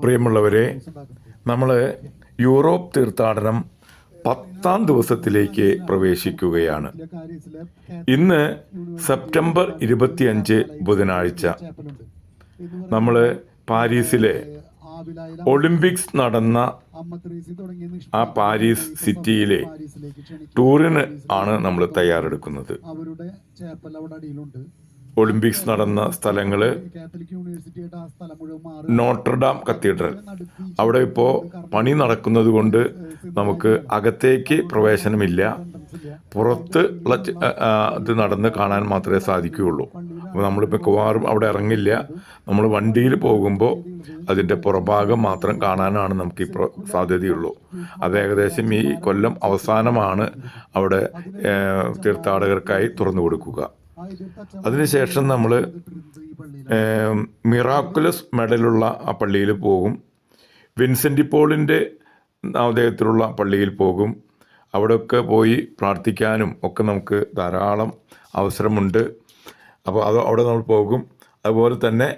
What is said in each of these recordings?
പ്രിയമുള്ളവരെ, നമ്മൾ യൂറോപ്പ് തീർത്ഥാടനം 10ാം ദിവസത്തിലേക്ക് പ്രവേശിക്കുകയാണ്. ഇന്ന് സെപ്റ്റംബർ 25 ബുധനാഴ്ച. നമ്മൾ പാരീസിലെ ഒളിമ്പിക്സ് നടന്ന ആ പാരീസ് സിറ്റിയിലെ ടൂറിന് ആണ് നമ്മൾ തയ്യാറെടുക്കുന്നത്. ഒളിമ്പിക്സ് നടന്ന സ്ഥലങ്ങൾ നോട്ടർഡാം കത്തീഡ്രൽ, അവിടെ ഇപ്പോൾ പണി നടക്കുന്നത് കൊണ്ട് നമുക്ക് അകത്തേക്ക് പ്രവേശനമില്ല. പുറത്ത് ഉള്ള ഇത് നടന്ന് കാണാൻ മാത്രമേ സാധിക്കുകയുള്ളൂ. അപ്പോൾ നമ്മളിപ്പോൾ മിക്കവാറും അവിടെ ഇറങ്ങില്ല. നമ്മൾ വണ്ടിയിൽ പോകുമ്പോൾ അതിൻ്റെ പുറഭാഗം മാത്രം കാണാനാണ് നമുക്കിപ്പോൾ സാധ്യതയുള്ളൂ. അത് ഏകദേശം ഈ കൊല്ലം അവസാനമാണ് അവിടെ തീർത്ഥാടകർക്കായി തുറന്നു കൊടുക്കുക. അതിനുശേഷം നമ്മൾ മിറാക്കുലസ് മെഡലുള്ള ആ പള്ളിയിൽ പോകും. വിൻസെൻ്റ് പോളിൻ്റെ നാമധേയത്തിലുള്ള പള്ളിയിൽ പോകും. അവിടെയൊക്കെ പോയി പ്രാർത്ഥിക്കാനും ഒക്കെ നമുക്ക് ധാരാളം അവസരമുണ്ട്. അപ്പോൾ അവിടെ നമ്മൾ പോകും. അതുപോലെ തന്നെ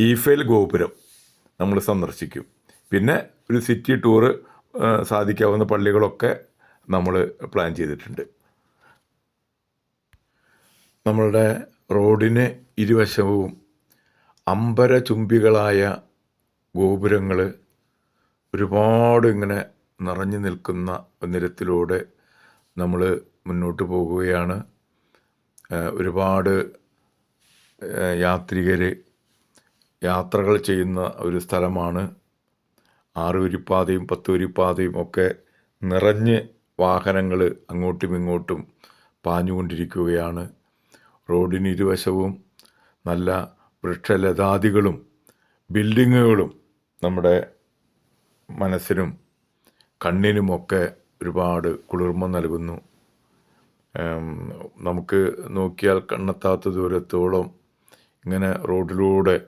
ഈഫേൽ ഗോപുരം നമ്മൾ സന്ദർശിക്കും. പിന്നെ ഒരു സിറ്റി ടൂറ് സാധിക്കാവുന്ന പള്ളികളൊക്കെ നമ്മൾ പ്ലാൻ ചെയ്തിട്ടുണ്ട്. നമ്മളുടെ റോഡിന് ഇരുവശവും അമ്പരചുംബികളായ ഗോപുരങ്ങൾ ഒരുപാട് ഇങ്ങനെ നിറഞ്ഞു നിൽക്കുന്ന നിരത്തിലൂടെ നമ്മൾ മുന്നോട്ട് പോകുകയാണ്. ഒരുപാട് യാത്രകൾ ചെയ്യുന്ന ഒരു സ്ഥലമാണ്. 6 വരിപ്പാതയും 10 വരിപ്പാതയും ഒക്കെ നിറഞ്ഞ് വാഹനങ്ങൾ അങ്ങോട്ടും ഇങ്ങോട്ടും പാഞ്ഞുകൊണ്ടിരിക്കുകയാണ്. റോഡിന് ഇരുവശവും നല്ല വൃക്ഷലതാദികളും ബിൽഡിങ്ങുകളും നമ്മുടെ മനസ്സിനും കണ്ണിനുമൊക്കെ ഒരുപാട് കുളിർമ നൽകുന്നു. നമുക്ക് നോക്കിയാൽ കണ്ണെത്താത്ത ദൂരത്തോളം ഇങ്ങനെ റോഡിലൂടെ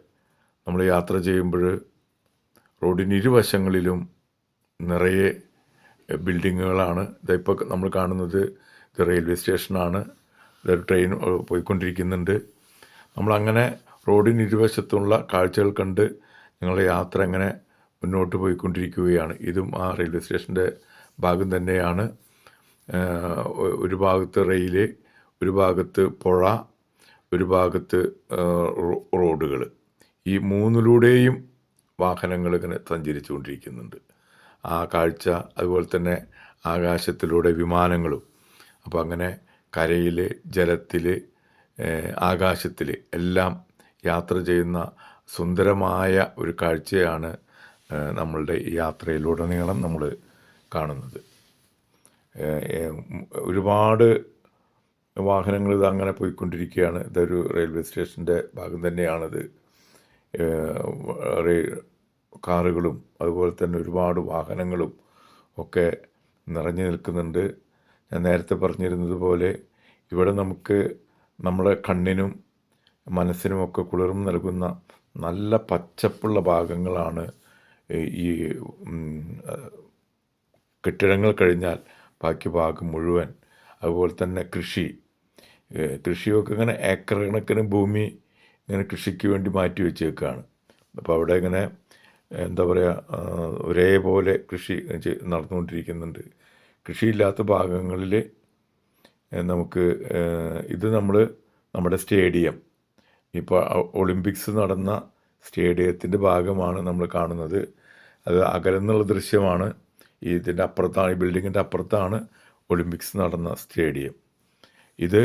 നമ്മൾ യാത്ര ചെയ്യുമ്പോൾ റോഡിന് ഇരുവശങ്ങളിലും നിറയെ ബിൽഡിങ്ങുകളാണ്. ഇതിപ്പോൾ നമ്മൾ കാണുന്നത് ഇത് റെയിൽവേ സ്റ്റേഷനാണ്. ഇതൊരു ട്രെയിൻ പോയിക്കൊണ്ടിരിക്കുന്നുണ്ട്. നമ്മളങ്ങനെ റോഡിന് ഇരുവശത്തുള്ള കാഴ്ചകൾ കണ്ട് ഞങ്ങളുടെ യാത്ര അങ്ങനെ മുന്നോട്ട് പോയിക്കൊണ്ടിരിക്കുകയാണ്. ഇതും ആ റെയിൽവേ സ്റ്റേഷൻ്റെ ഭാഗം തന്നെയാണ്. ഒരു ഭാഗത്ത് റെയില്, ഒരു ഭാഗത്ത് പുഴ, ഒരു ഭാഗത്ത് റോഡുകൾ. ഈ മൂന്നിലൂടെയും വാഹനങ്ങൾ ഇങ്ങനെ സഞ്ചരിച്ചു കൊണ്ടിരിക്കുന്നുണ്ട്. ആ കാഴ്ച, അതുപോലെ തന്നെ ആകാശത്തിലൂടെ വിമാനങ്ങളും. അപ്പോൾ അങ്ങനെ കരയിൽ, ജലത്തിൽ, ആകാശത്തിൽ എല്ലാം യാത്ര ചെയ്യുന്ന സുന്ദരമായ ഒരു കാഴ്ചയാണ് നമ്മളുടെ ഈ യാത്രയിലുടനീളം നമ്മൾ കാണുന്നത്. ഒരുപാട് വാഹനങ്ങൾ ഇത് അങ്ങനെ പോയിക്കൊണ്ടിരിക്കുകയാണ്. ഇതൊരു റെയിൽവേ സ്റ്റേഷൻ്റെ ഭാഗം തന്നെയാണിത്. കാറുകളും അതുപോലെ തന്നെ ഒരുപാട് വാഹനങ്ങളും ഒക്കെ നിറഞ്ഞു നിൽക്കുന്നുണ്ട്. ഞാൻ നേരത്തെ പറഞ്ഞിരുന്നത് പോലെ ഇവിടെ നമുക്ക് നമ്മുടെ കണ്ണിനും മനസ്സിനുമൊക്കെ കുളിർമ നൽകുന്ന നല്ല പച്ചപ്പുള്ള ഭാഗങ്ങളാണ്. ഈ കെട്ടിടങ്ങൾ കഴിഞ്ഞാൽ ബാക്കി ഭാഗം മുഴുവൻ. അതുപോലെ തന്നെ കൃഷിയൊക്കെ ഇങ്ങനെ ഏക്കർ കണക്കിന് ഭൂമി ഇങ്ങനെ കൃഷിക്ക് വേണ്ടി മാറ്റി വെച്ചേക്കാണ്. അപ്പോൾ അവിടെ ഇങ്ങനെ എന്താ പറയുക, ഒരേപോലെ കൃഷി നടന്നുകൊണ്ടിരിക്കുന്നുണ്ട്. കൃഷിയില്ലാത്ത ഭാഗങ്ങളിൽ നമുക്ക് ഇത് നമ്മുടെ സ്റ്റേഡിയം, ഇപ്പോൾ ഒളിമ്പിക്സ് നടന്ന സ്റ്റേഡിയത്തിൻ്റെ ഭാഗമാണ് നമ്മൾ കാണുന്നത്. അത് അകലെന്നുള്ള ദൃശ്യമാണ്. ഇതിൻ്റെ അപ്പുറത്താണ്, ഈ ബിൽഡിങ്ങിൻ്റെ അപ്പുറത്താണ് ഒളിമ്പിക്സ് നടന്ന സ്റ്റേഡിയം. ഇത്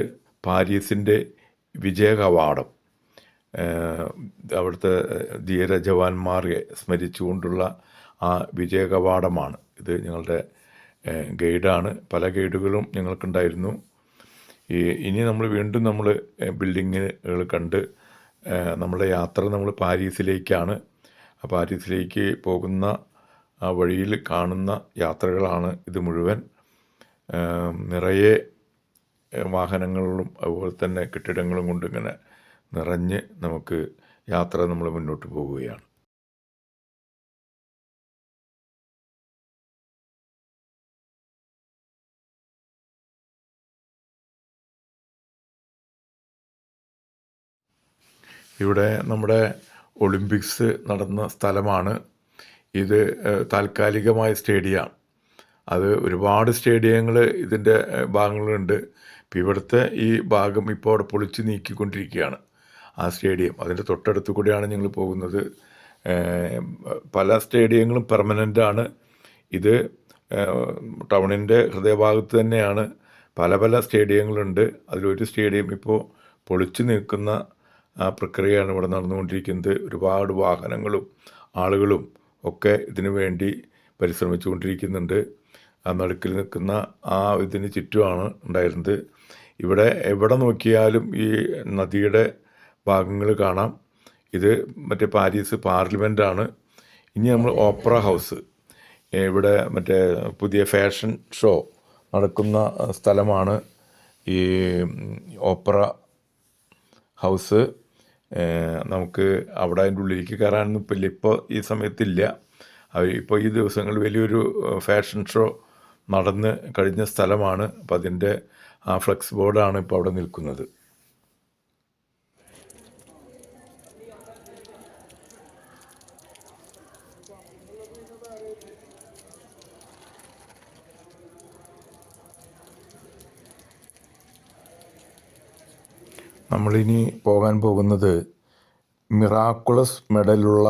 പാരീസിൻ്റെ വിജയ കവാടം, അവിടുത്തെ ധീര ജവാന്മാരെ സ്മരിച്ചുകൊണ്ടുള്ള ആ വിജയ കവാടമാണ് ഇത്. ഞങ്ങളുടെ ഗൈഡാണ്. പല ഗൈഡുകളും ഞങ്ങൾക്കുണ്ടായിരുന്നു. ഇനി നമ്മൾ വീണ്ടും ബിൽഡിങ്ങുകൾ കണ്ട് നമ്മുടെ യാത്ര നമ്മൾ പാരീസിലേക്കാണ്. ആ പാരീസിലേക്ക് പോകുന്ന ആ വഴിയിൽ കാണുന്ന യാത്രകളാണ് ഇത് മുഴുവൻ. നിറയെ വാഹനങ്ങളും അതുപോലെ തന്നെ കെട്ടിടങ്ങളും കൊണ്ടിങ്ങനെ നിറഞ്ഞ് നമുക്ക് യാത്ര നമ്മൾ മുന്നോട്ട് പോവുകയാണ്. ഇവിടെ നമ്മുടെ ഒളിമ്പിക്സ് നടന്ന സ്ഥലമാണ്. ഇത് താൽക്കാലികമായ സ്റ്റേഡിയമാണ്. അത് ഒരുപാട് സ്റ്റേഡിയങ്ങൾ ഇതിൻ്റെ ഭാഗങ്ങളുണ്ട്. ഇപ്പോൾ ഇവിടുത്തെ ഈ ഭാഗം ഇപ്പോൾ അവിടെ പൊളിച്ച് നീക്കിക്കൊണ്ടിരിക്കുകയാണ് ആ സ്റ്റേഡിയം. അതിൻ്റെ തൊട്ടടുത്ത് കൂടിയാണ് ഞങ്ങൾ പോകുന്നത്. പല സ്റ്റേഡിയങ്ങളും പെർമനൻ്റാണ്. ഇത് ടൗണിൻ്റെ ഹൃദയഭാഗത്ത് തന്നെയാണ്. പല പല സ്റ്റേഡിയങ്ങളുണ്ട്. അതിലൊരു സ്റ്റേഡിയം ഇപ്പോൾ പൊളിച്ചു നീക്കുന്ന പ്രക്രിയയാണ് ഇവിടെ നടന്നുകൊണ്ടിരിക്കുന്നത്. ഒരുപാട് വാഹനങ്ങളും ആളുകളും ഒക്കെ ഇതിനു വേണ്ടി പരിശ്രമിച്ചു കൊണ്ടിരിക്കുന്നുണ്ട്. ആ നടുക്കിൽ നിൽക്കുന്ന ആ ഇതിന് ചുറ്റുമാണ് ഉണ്ടായിരുന്നത്. ഇവിടെ എവിടെ നോക്കിയാലും ഈ നദിയുടെ ഭാഗങ്ങൾ കാണാം. ഇത് മറ്റേ പാരീസ് പാർലമെൻറ്റാണ്. ഇനി നമ്മൾ ഓപ്പറ ഹൗസ്, ഇവിടെ മറ്റേ പുതിയ ഫാഷൻ ഷോ നടക്കുന്ന സ്ഥലമാണ് ഈ ഓപ്പറ ഹൗസ്. നമുക്ക് അവിടെ അതിൻ്റെ ഉള്ളിലേക്ക് കയറാനൊന്നും ഇപ്പോൾ ഈ സമയത്തില്ല. ഇപ്പോൾ ഈ ദിവസങ്ങളിൽ വലിയൊരു ഫാഷൻ ഷോ നടന്ന് കഴിഞ്ഞ സ്ഥലമാണ്. അപ്പോൾ അതിൻ്റെ ആ ഫ്ലെക്സ് ബോർഡാണ് ഇപ്പോൾ അവിടെ നിൽക്കുന്നത്. നമ്മളിനി പോകാൻ പോകുന്നത് മിറാക്കുളസ് മെഡലുള്ള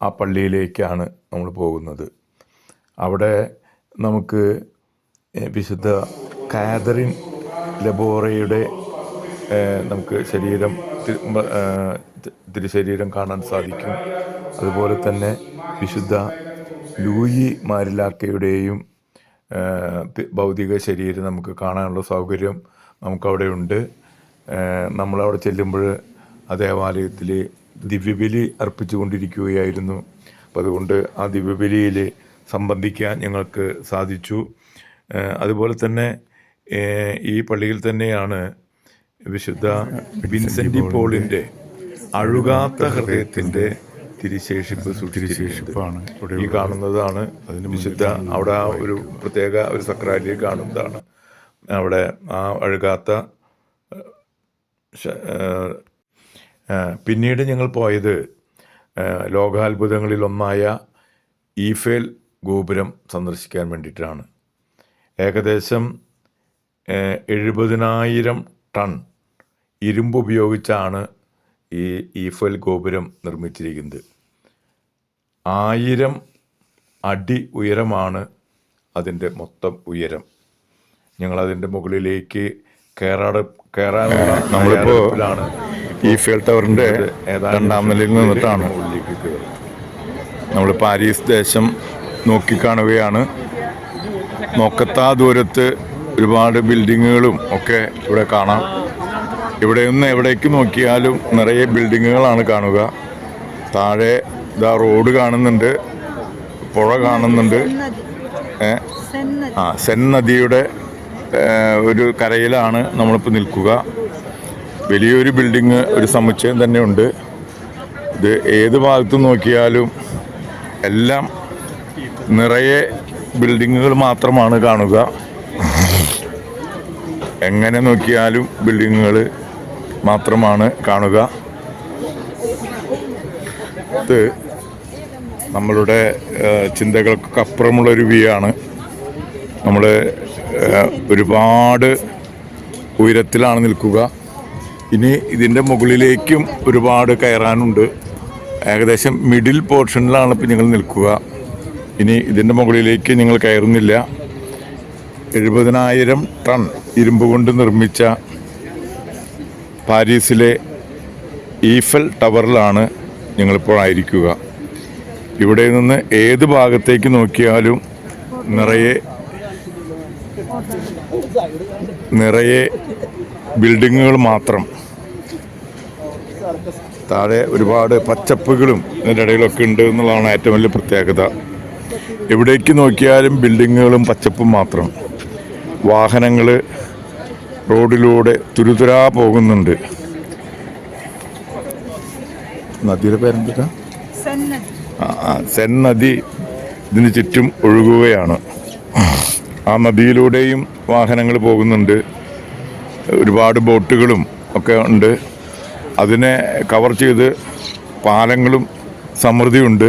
ആ പള്ളിയിലേക്കാണ് നമ്മൾ പോകുന്നത്. അവിടെ നമുക്ക് വിശുദ്ധ കാതറിൻ ലബോറയുടെ നമുക്ക് തിരുശരീരം കാണാൻ സാധിക്കും. അതുപോലെ തന്നെ വിശുദ്ധ ലൂയി മാരിലാക്കയുടെയും ഭൗതിക ശരീരം നമുക്ക് കാണാനുള്ള സൗകര്യം നമുക്കവിടെ ഉണ്ട്. നമ്മളവിടെ ചെല്ലുമ്പോൾ ആ ദേവാലയത്തിൽ ദിവ്യബലി അർപ്പിച്ചു കൊണ്ടിരിക്കുകയായിരുന്നു. അപ്പം അതുകൊണ്ട് ആ ദിവ്യബലിയിൽ സംബന്ധിക്കാൻ ഞങ്ങൾക്ക് സാധിച്ചു. അതുപോലെ തന്നെ ഈ പള്ളിയിൽ തന്നെയാണ് വിശുദ്ധ വിൻസെൻ്റ് പോളിൻ്റെ അഴുകാത്ത ഹൃദയത്തിൻ്റെ തിരുശേഷിപ്പാണ് ഈ കാണുന്നതാണ്. അതിന് വിശുദ്ധ അവിടെ ഒരു പ്രത്യേക ഒരു സക്രാരിയിൽ കാണുന്നതാണ്. അവിടെ ആ അഴുകാത്ത. പിന്നീട് ഞങ്ങൾ പോയത് ലോകാത്ഭുതങ്ങളിലൊന്നായ ഈഫേൽ ഗോപുരം സന്ദർശിക്കാൻ വേണ്ടിയിട്ടാണ്. ഏകദേശം 70,000 ടൺ ഇരുമ്പ് ഉപയോഗിച്ചാണ് ഈ ഈഫേൽ ഗോപുരം നിർമ്മിച്ചിരിക്കുന്നത്. 1000 അടി ഉയരമാണ് അതിൻ്റെ മൊത്തം ഉയരം. ഞങ്ങളതിൻ്റെ മുകളിലേക്ക് കയറാനുള്ള നമ്മളിപ്പോഴാണ് ഈഫേൽ ടവറിൻ്റെ 2ാം നിലയിൽ നിന്നിട്ടാണ് മുകളിലേക്ക് കയറുന്നത്. നമ്മൾ പാരീസ് ദേശം നോക്കിക്കാണുകയാണ്. നോക്കത്താ ദൂരത്ത് ഒരുപാട് ബിൽഡിങ്ങുകളും ഒക്കെ ഇവിടെ കാണാം. ഇവിടെ നിന്ന് എവിടേക്ക് നോക്കിയാലും നിറയെ ബിൽഡിങ്ങുകളാണ് കാണുക. താഴെ ഇതാ റോഡ് കാണുന്നുണ്ട്, പുഴ കാണുന്നുണ്ട്. സെൻ നദിയുടെ ഒരു കരയിലാണ് നമ്മളിപ്പോൾ നിൽക്കുക. വലിയൊരു ബിൽഡിങ്, ഒരു സമുച്ചയം തന്നെ ഉണ്ട്. ഇത് ഏത് ഭാഗത്ത് നോക്കിയാലും എല്ലാം നിറയെ ബിൽഡിങ്ങുകൾ മാത്രമാണ് കാണുക. എങ്ങനെ നോക്കിയാലും ബിൽഡിങ്ങുകൾ മാത്രമാണ് കാണുക. ഇത് നമ്മളുടെ ചിന്തകൾക്കൊക്കെ അപ്പുറമുള്ളൊരു വ്യൂ ആണ്. നമ്മൾ ഒരുപാട് ഉയരത്തിലാണ് നിൽക്കുക. ഇനി ഇതിൻ്റെ മുകളിലേക്കും ഒരുപാട് കയറാനുണ്ട്. ഏകദേശം മിഡിൽ പോർഷനിലാണ് ഇപ്പോൾ ഞങ്ങൾ നിൽക്കുക. ഇനി ഇതിൻ്റെ മുകളിലേക്ക് ഞങ്ങൾ കയറുന്നില്ല. 70,000 ടൺ ഇരുമ്പ് കൊണ്ട് നിർമ്മിച്ച പാരീസിലെ ഈഫൽ ടവറിലാണ് ഞങ്ങളിപ്പോൾ ആയിരിക്കുക. ഇവിടെ നിന്ന് ഏത് ഭാഗത്തേക്ക് നോക്കിയാലും നിറയെ ബിൽഡിങ്ങുകൾ മാത്രം. താഴെ ഒരുപാട് പച്ചപ്പുകളും ഇതിൻ്റെ ഇടയിലൊക്കെ ഉണ്ട് എന്നുള്ളതാണ് ഏറ്റവും വലിയ പ്രത്യേകത. എവിടേക്ക് നോക്കിയാലും ബിൽഡിങ്ങുകളും പച്ചപ്പും മാത്രം. വാഹനങ്ങൾ റോഡിലൂടെ തുരുതുരാ പോകുന്നുണ്ട്. നദിയുടെ പേരെന്താ? സെൻ നദി ഇതിന് ചുറ്റും ഒഴുകുകയാണ്. ആ നദിയിലൂടെയും വാഹനങ്ങൾ പോകുന്നുണ്ട്. ഒരുപാട് ബോട്ടുകളും ഒക്കെ ഉണ്ട്. അതിനെ കവർ ചെയ്ത് പാലങ്ങളും സമൃദ്ധിയുണ്ട്.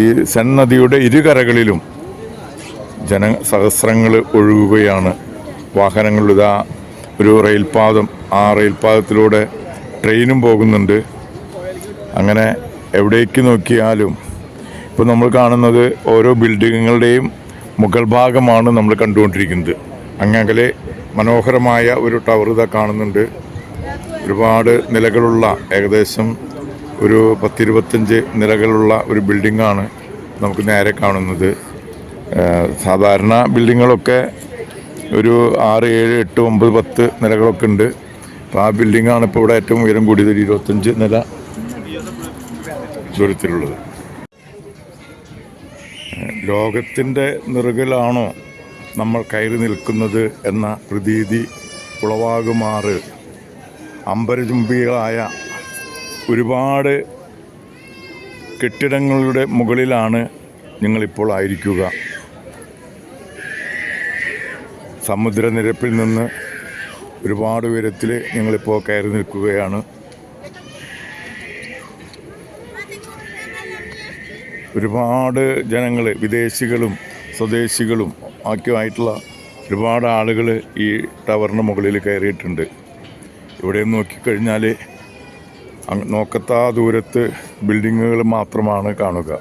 ഈ സെൻ നദിയുടെ ഇരുകരകളിലും ജനസഹസ്രങ്ങൾ ഒഴുകുകയാണ്. വാഹനങ്ങളിതാ ഒരു റെയിൽപാതം, ആ റെയിൽപാതത്തിലൂടെ ട്രെയിനും പോകുന്നുണ്ട്. അങ്ങനെ എവിടേക്ക് നോക്കിയാലും ഇപ്പോൾ നമ്മൾ കാണുന്നത് ഓരോ ബിൽഡിങ്ങുകളുടെയും മുകൾ ഭാഗമാണ് നമ്മൾ കണ്ടുകൊണ്ടിരിക്കുന്നത്. അങ്ങകലെ മനോഹരമായ ഒരു ടവർ ഇതാ കാണുന്നുണ്ട്. ഒരുപാട് നിലകളുള്ള, ഏകദേശം ഒരു 10-25 നിലകളുള്ള ഒരു ബിൽഡിങ്ങാണ് നമുക്ക് നേരെ കാണുന്നത്. സാധാരണ ബിൽഡിങ്ങുകളൊക്കെ ഒരു 6, 7, 8, 9, 10 നിലകളൊക്കെ ഉണ്ട്. അപ്പോൾ ആ ബിൽഡിങ്ങാണ് ഇപ്പോൾ ഇവിടെ ഏറ്റവും ഉയരം കൂടിയത്, 25 നില ദൂരത്തിലുള്ളത്. ലോകത്തിൻ്റെ നിറുകലാണോ നമ്മൾ കയറി നിൽക്കുന്നത് എന്ന പ്രതീതി ഉളവാകുമാറ് അമ്പരചുംബികളായ ഒരുപാട് കെട്ടിടങ്ങളുടെ മുകളിലാണ് ഞങ്ങളിപ്പോൾ ആയിരിക്കുക. സമുദ്രനിരപ്പിൽ നിന്ന് ഒരുപാട് ഉയരത്തിൽ ഞങ്ങളിപ്പോൾ കയറി നിൽക്കുകയാണ്. ഒരുപാട് ജനങ്ങൾ, വിദേശികളും സ്വദേശികളും ഒക്കെയായിട്ടുള്ള ഒരുപാട് ആളുകൾ ഈ ടവറിന് മുകളിൽ കയറിയിട്ടുണ്ട്. ഇവിടെ നോക്കിക്കഴിഞ്ഞാൽ നോക്കത്താ ദൂരത്ത് ബിൽഡിങ്ങുകൾ മാത്രമാണ് കാണുക.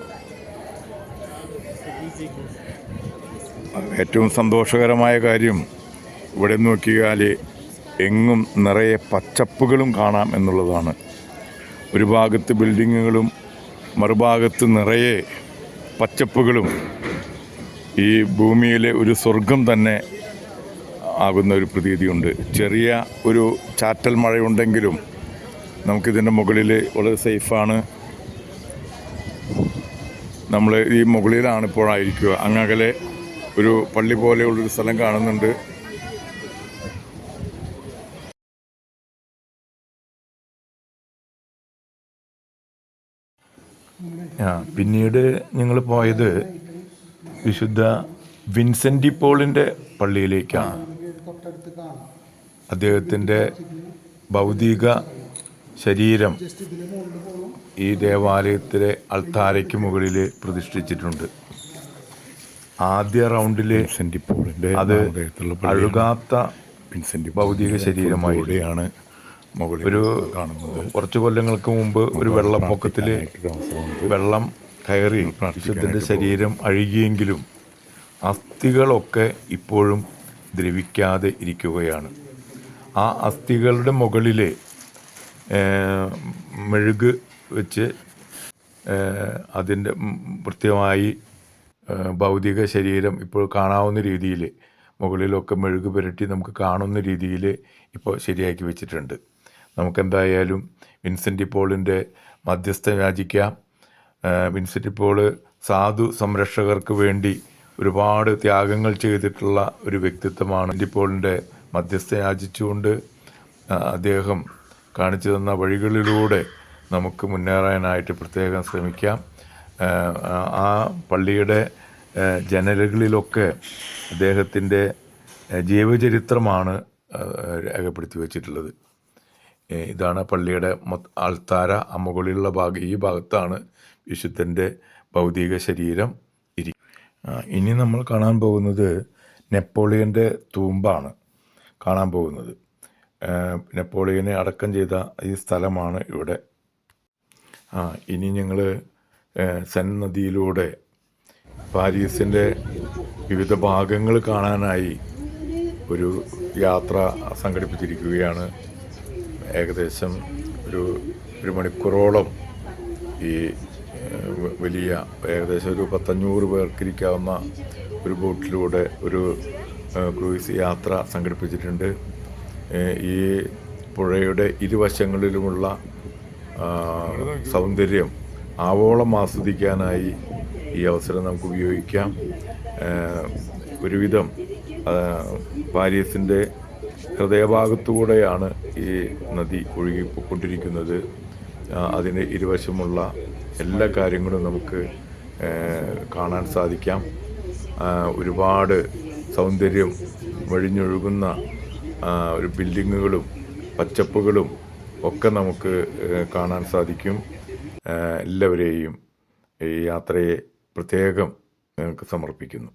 ഏറ്റവും സന്തോഷകരമായ കാര്യം ഇവിടെ നോക്കിയാൽ എങ്ങും നിറയെ പച്ചപ്പുകളും കാണാം എന്നുള്ളതാണ്. ഒരു ഭാഗത്ത് ബിൽഡിങ്ങുകളും മറുഭാഗത്ത് നിറയെ പച്ചപ്പുകളും ഈ ഭൂമിയിലെ ഒരു സ്വർഗം തന്നെ ആകുന്ന ഒരു പ്രതീതിയുണ്ട്. ചെറിയ ഒരു ചാറ്റൽ മഴയുണ്ടെങ്കിലും നമുക്കിതിൻ്റെ മുകളിൽ വളരെ സേഫാണ്. നമ്മൾ ഈ മുകളിലാണ് ഇപ്പോഴായിരിക്കുക. അങ്ങകലെ ഒരു പള്ളി പോലെയുള്ളൊരു സ്ഥലം കാണുന്നുണ്ട്. പിന്നീട് ഞങ്ങൾ പോയത് വിശുദ്ധ വിൻസെൻ്റ് പോളിൻ്റെ പള്ളിയിലേക്കാണ്. അദ്ദേഹത്തിൻ്റെ ഭൗതിക ശരീരം ഈ ദേവാലയത്തിലെ അൾത്താരയ്ക്ക് മുകളിൽ പ്രതിഷ്ഠിച്ചിട്ടുണ്ട്. ആദ്യ റൗണ്ടിൽ അത് അഴുകാത്ത ഭൗതിക ശരീരമായിട്ടാണ് ഒരു കുറച്ച് കൊല്ലങ്ങൾക്ക് മുമ്പ് ഒരു വെള്ളപ്പൊക്കത്തിൽ വെള്ളം കയറി വിശുദ്ധൻ്റെ ശരീരം അഴുകിയെങ്കിലും അസ്ഥികളൊക്കെ ഇപ്പോഴും ദ്രവിക്കാതെ ഇരിക്കുകയാണ്. ആ അസ്ഥികളുടെ മുകളിൽ മെഴുക് വെച്ച് അതിൻ്റെ കൃത്യമായി ഭൗതിക ശരീരം ഇപ്പോൾ കാണാവുന്ന രീതിയിൽ മുകളിലൊക്കെ മെഴുക് പുരട്ടി നമുക്ക് കാണുന്ന രീതിയിൽ ഇപ്പോൾ ശരിയാക്കി വെച്ചിട്ടുണ്ട്. നമുക്കെന്തായാലും വിൻസെൻ്റ് പോളിൻ്റെ മധ്യസ്ഥ യാചിക്കാം. വിൻസെൻ്റ് പോള് സാധു സംരക്ഷകർക്ക് വേണ്ടി ഒരുപാട് ത്യാഗങ്ങൾ ചെയ്തിട്ടുള്ള ഒരു വ്യക്തിത്വമാണ്. വിൻസെൻ്റ് പോളിൻ്റെ മധ്യസ്ഥ യാചിച്ചുകൊണ്ട് അദ്ദേഹം കാണിച്ചു തന്ന വഴികളിലൂടെ നമുക്ക് മുന്നേറാനായിട്ട് പ്രത്യേകം ശ്രമിക്കാം. ആ പള്ളിയുടെ ജനലുകളിലൊക്കെ അദ്ദേഹത്തിൻ്റെ ജീവചരിത്രമാണ് രേഖപ്പെടുത്തി വച്ചിട്ടുള്ളത്. ഇതാണ് പള്ളിയുടെ അൾത്താര. ആ മുകളിലുള്ള ഈ ഭാഗത്താണ് വിശുദ്ധൻ്റെ ഭൗതിക ശരീരം ഇനി നമ്മൾ കാണാൻ പോകുന്നത് നെപ്പോളിയൻ്റെ തൂമ്പാണ് കാണാൻ പോകുന്നത്. നെപ്പോളിയനെ അടക്കം ചെയ്ത ഈ സ്ഥലമാണ് ഇവിടെ. ഇനി ഞങ്ങൾ സെൻ നദിയിലൂടെ പാരീസിൻ്റെ വിവിധ ഭാഗങ്ങൾ കാണാനായി ഒരു യാത്ര സംഘടിപ്പിച്ചിരിക്കുകയാണ്. ഏകദേശം ഒരു മണിക്കൂറോളം ഈ വലിയ ഏകദേശം ഒരു 500 പേർക്കിരിക്കാവുന്ന ഒരു ബോട്ടിലൂടെ ഒരു ക്രൂയിസ് യാത്ര സംഘടിപ്പിച്ചിട്ടുണ്ട്. ഈ പുഴയുടെ ഇരുവശങ്ങളിലുമുള്ള സൗന്ദര്യം ആവോളം ആസ്വദിക്കാനായി ഈ അവസരം നമുക്ക് ഉപയോഗിക്കാം. ഒരുവിധം പാരീസിൻ്റെ ഹൃദയഭാഗത്തുകൂടെയാണ് ഈ നദി ഒഴുകിപ്പോയിക്കൊണ്ടിരിക്കുന്നത്. അതിന് ഇരുവശമുള്ള എല്ലാ കാര്യങ്ങളും നമുക്ക് കാണാൻ സാധിക്കാം. ഒരുപാട് സൗന്ദര്യം വഴിഞ്ഞൊഴുകുന്ന ഒരു ബിൽഡിങ്ങുകളും പച്ചപ്പുകളും ഒക്കെ നമുക്ക് കാണാൻ സാധിക്കും. എല്ലാവരെയും ഈ യാത്രയെ പ്രത്യേകം ഞങ്ങൾക്ക് സമർപ്പിക്കുന്നു.